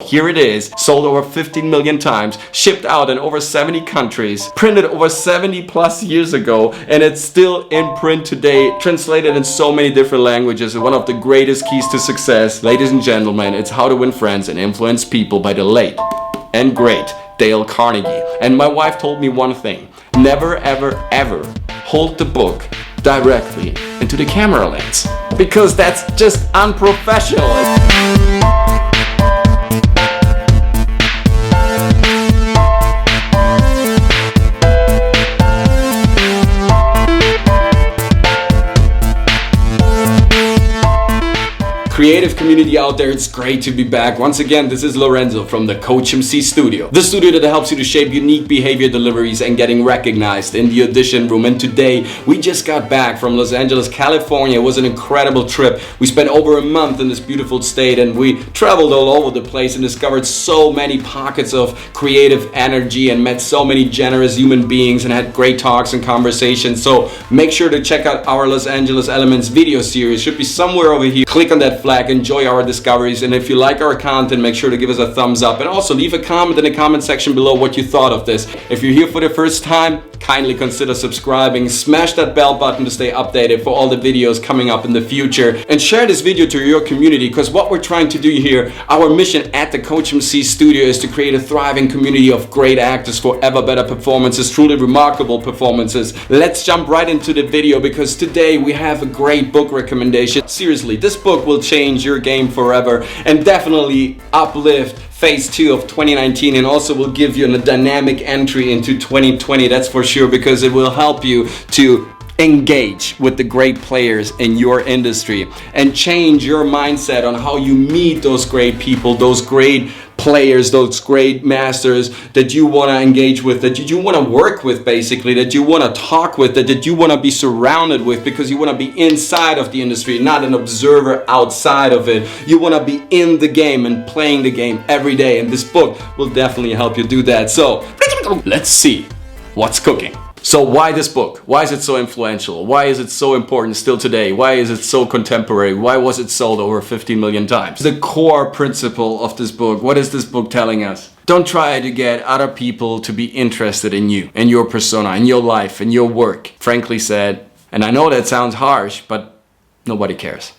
here it is, sold over 15 million times, shipped out in over 70 countries, printed over 70 plus years ago, and it's still in print today, translated in so many different languages, and one of the greatest keys to success, ladies and gentlemen, it's How to Win Friends and Influence People by the late and great Dale Carnegie. And my wife told me one thing: never ever ever hold the book directly into the camera lens, because that's just unprofessional. Creative community out there, it's great to be back. Once again, this is Lorenzo from the Coachmc studio. The studio that helps you to shape unique behavior deliveries and getting recognized in the audition room. And today, we just got back from Los Angeles, California. It was an incredible trip. We spent over a month in this beautiful state, and we traveled all over the place and discovered so many pockets of creative energy and met so many generous human beings and had great talks and conversations. So make sure to check out our Los Angeles Elements video series. Should be somewhere over here. Click on that flag, enjoy our discoveries, and if you like our content, make sure to give us a thumbs up, and also leave a comment in the comment section below what you thought of this. If you're here for the first time, kindly consider subscribing, smash that bell button to stay updated for all the videos coming up in the future, and share this video to your community, because what we're trying to do here, our mission at the Coachmc studio, is to create a thriving community of great actors for ever better performances, truly remarkable performances. Let's jump right into the video, because today we have a great book recommendation. Seriously, this book will change your game forever and definitely uplift phase 2 of 2019, and also will give you a dynamic entry into 2020, that's for sure, because it will help you to engage with the great players in your industry and change your mindset on how you meet those great people, those great players, those great masters that you want to engage with, that you want to work with, basically, that you want to talk with, that you want to be surrounded with, because you want to be inside of the industry, not an observer outside of it. You want to be in the game and playing the game every day, and this book will definitely help you do that. So let's see what's cooking. So why this book? Why is it so influential? Why is it so important still today? Why is it so contemporary? Why was it sold over 15 million times? The core principle of this book, what is this book telling us? Don't try to get other people to be interested in you, in your persona, in your life, in your work. Frankly said, and I know that sounds harsh, but nobody cares.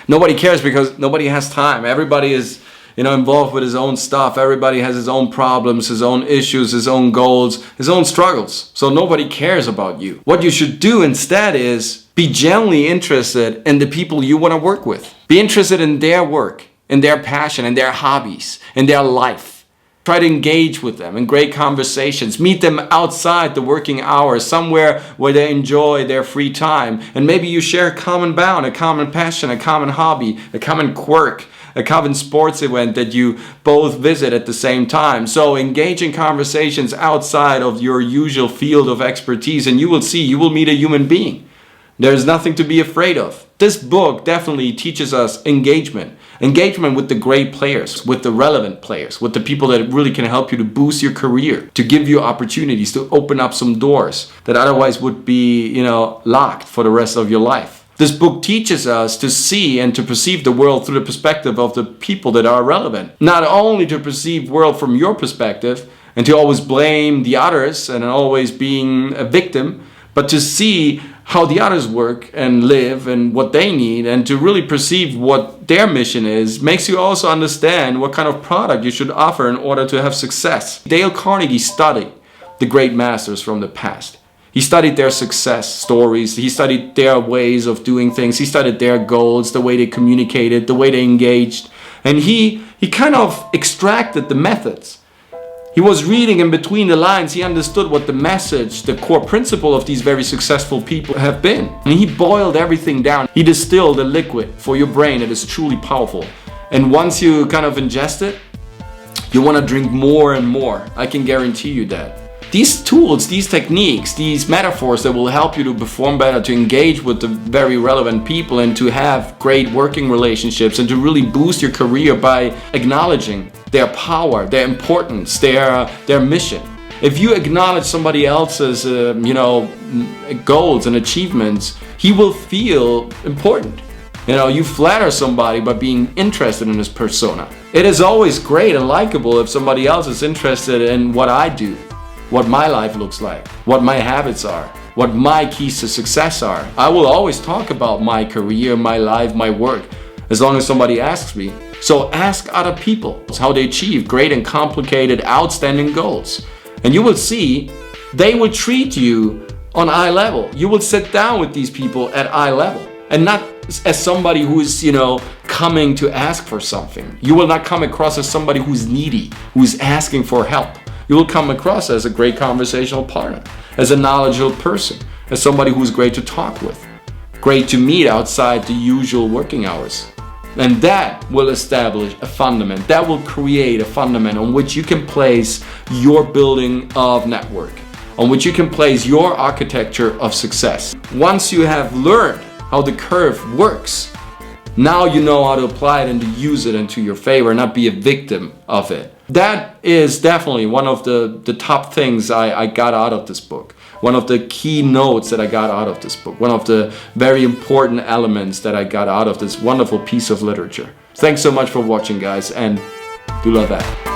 Nobody cares because nobody has time. Everybody is involved with his own stuff. Everybody has his own problems, his own issues, his own goals, his own struggles. So nobody cares about you. What you should do instead is be genuinely interested in the people you want to work with. Be interested in their work, in their passion, in their hobbies, in their life. Try to engage with them in great conversations. Meet them outside the working hours, somewhere where they enjoy their free time. And maybe you share a common bound, a common passion, a common hobby, a common quirk, a common sports event that you both visit at the same time. So engage in conversations outside of your usual field of expertise, and you will meet a human being. There's nothing to be afraid of. This book definitely teaches us engagement. Engagement with the great players, with the relevant players, with the people that really can help you to boost your career, to give you opportunities, to open up some doors that otherwise would be, locked for the rest of your life. This book teaches us to see and to perceive the world through the perspective of the people that are relevant. Not only to perceive the world from your perspective and to always blame the others and always being a victim, but to see how the others work and live and what they need, and to really perceive what their mission is, makes you also understand what kind of product you should offer in order to have success. Dale Carnegie studied the great masters from the past. He studied their success stories, he studied their ways of doing things, he studied their goals, the way they communicated, the way they engaged, and he kind of extracted the methods. He was reading in between the lines, he understood what the message, the core principle of these very successful people have been. And he boiled everything down. He distilled a liquid for your brain that is truly powerful. And once you kind of ingest it, you want to drink more and more. I can guarantee you that. These tools, these techniques, these metaphors that will help you to perform better, to engage with the very relevant people, and to have great working relationships, and to really boost your career by acknowledging their power, their importance, their mission. If you acknowledge somebody else's goals and achievements, he will feel important. You flatter somebody by being interested in this persona. It is always great and likable if somebody else is interested in what I do, what my life looks like, what my habits are, what my keys to success are. I will always talk about my career, my life, my work, as long as somebody asks me. So ask other people how they achieve great and complicated, outstanding goals. And you will see they will treat you on eye level. You will sit down with these people at eye level and not as somebody who is, coming to ask for something. You will not come across as somebody who's needy, who's asking for help. You will come across as a great conversational partner, as a knowledgeable person, as somebody who's great to talk with, great to meet outside the usual working hours. And that will establish a fundament, that will create a fundament on which you can place your building of network, on which you can place your architecture of success. Once you have learned how the curve works, now you know how to apply it and to use it into your favor, not be a victim of it. That is definitely one of the top things I got out of this book. One of the key notes that I got out of this book. One of the very important elements that I got out of this wonderful piece of literature. Thanks so much for watching, guys, and do love that.